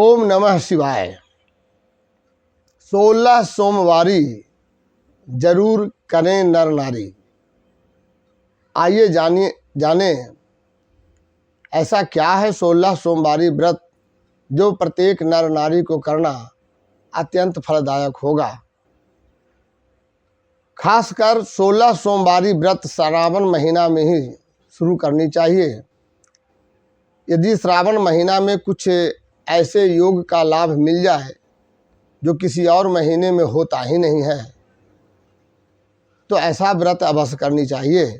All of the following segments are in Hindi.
ओम नमः शिवाय। 16 सोमवारी जरूर करें नर नारी। आइए जाने ऐसा क्या है 16 सोमवारी व्रत जो प्रत्येक नर नारी को करना अत्यंत फलदायक होगा। खासकर 16 सोमवारी व्रत श्रावण महीना में ही शुरू करनी चाहिए। यदि श्रावण महीना में कुछ ऐसे योग का लाभ मिल जाए जो किसी और महीने में होता ही नहीं है, तो ऐसा व्रत अवश्य करनी चाहिए।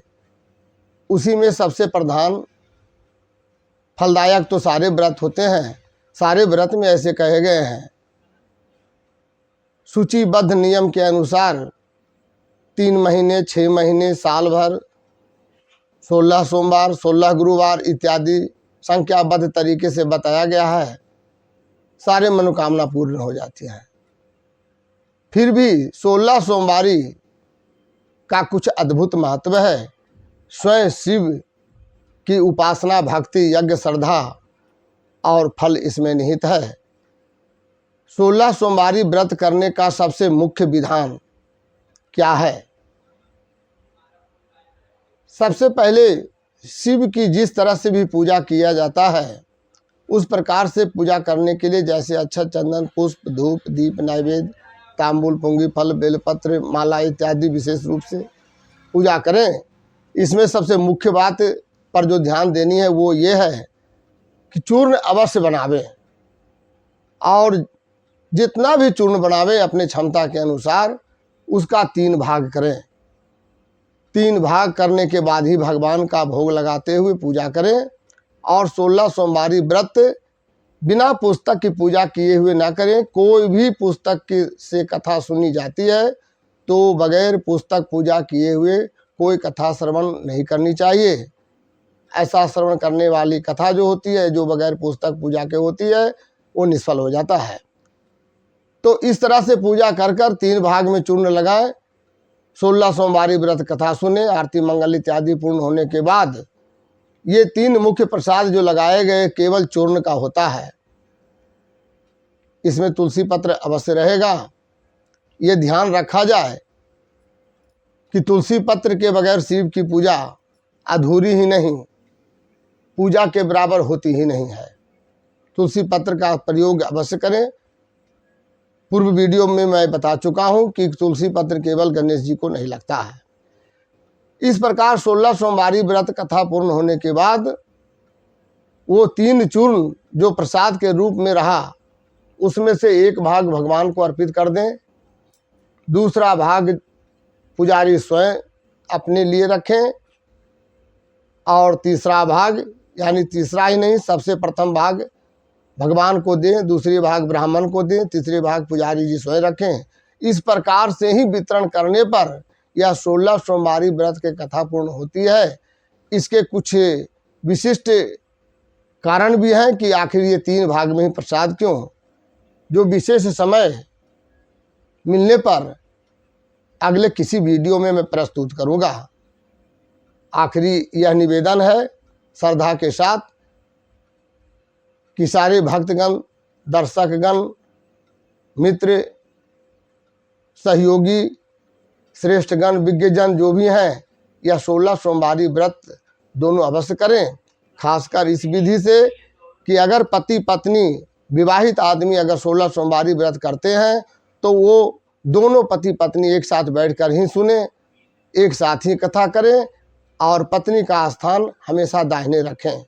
उसी में सबसे प्रधान फलदायक तो सारे व्रत होते हैं। सारे व्रत में ऐसे कहे गए हैं, सूचीबद्ध नियम के अनुसार 3 महीने, 6 महीने, साल भर, 16 सोमवार, 16 गुरुवार इत्यादि संख्याबद्ध तरीके से बताया गया है। सारे मनोकामना पूर्ण हो जाती है। फिर भी 16 सोमवारी का कुछ अद्भुत महत्व है। स्वयं शिव की उपासना, भक्ति, यज्ञ, श्रद्धा और फल इसमें निहित है। 16 सोमवारी व्रत करने का सबसे मुख्य विधान क्या है? सबसे पहले शिव की जिस तरह से भी पूजा किया जाता है उस प्रकार से पूजा करने के लिए, जैसे अक्षत, चंदन, पुष्प, धूप, दीप, नैवेद्य, तांबूल, पुंगी फल, बेलपत्र, माला इत्यादि विशेष रूप से पूजा करें। इसमें सबसे मुख्य बात पर जो ध्यान देनी है वो ये है कि चूर्ण अवश्य बनावें, और जितना भी चूर्ण बनावें अपने क्षमता के अनुसार उसका 3 भाग करें। 3 भाग करने के बाद ही भगवान का भोग लगाते हुए पूजा करें। और 16 सोमवारी व्रत बिना पुस्तक की पूजा किए हुए ना करें। कोई भी पुस्तक से कथा सुनी जाती है तो बगैर पुस्तक पूजा किए हुए कोई कथा श्रवण नहीं करनी चाहिए। ऐसा श्रवण करने वाली कथा जो होती है, जो बगैर पुस्तक पूजा के होती है, वो निष्फल हो जाता है। तो इस तरह से पूजा कर कर 3 भाग में चूर्ण लगाएं। 16 सोमवारी व्रत कथा सुने, आरती मंगल इत्यादि पूर्ण होने के बाद ये 3 मुख्य प्रसाद जो लगाए गए केवल चूर्ण का होता है। इसमें तुलसी पत्र अवश्य रहेगा। ये ध्यान रखा जाए कि तुलसी पत्र के बगैर शिव की पूजा अधूरी ही नहीं, पूजा के बराबर होती ही नहीं है। तुलसी पत्र का प्रयोग अवश्य करें। पूर्व वीडियो में मैं बता चुका हूं कि तुलसी पत्र केवल गणेश जी को नहीं लगता है। इस प्रकार 16 सोमवारी व्रत कथा पूर्ण होने के बाद वो 3 चूर्ण जो प्रसाद के रूप में रहा उसमें से 1 भाग भगवान को अर्पित कर दें, दूसरा भाग पुजारी स्वयं अपने लिए रखें, और तीसरा भाग, यानी तीसरा ही नहीं, सबसे प्रथम भाग भगवान को दें, दूसरी भाग ब्राह्मण को दें, तीसरे भाग पुजारी जी स्वयं रखें। इस प्रकार से ही वितरण करने पर यह 16 सोमवारी व्रत की कथा पूर्ण होती है। इसके कुछ विशिष्ट कारण भी हैं कि आखिर ये 3 भाग में ही प्रसाद क्यों। जो विशेष समय मिलने पर अगले किसी वीडियो में मैं प्रस्तुत करूंगा। आखिरी यह निवेदन है श्रद्धा के साथ कि सारे भक्तगण, दर्शकगण, मित्र, सहयोगी, श्रेष्ठगण, विज्ञजन जो भी हैं, यह 16 सोमवारी व्रत दोनों अवश्य करें। खासकर इस विधि से कि अगर पति पत्नी, विवाहित आदमी अगर 16 सोमवारी व्रत करते हैं तो वो दोनों पति पत्नी एक साथ बैठकर ही सुने, एक साथ ही कथा करें, और पत्नी का स्थान हमेशा दाहिने रखें।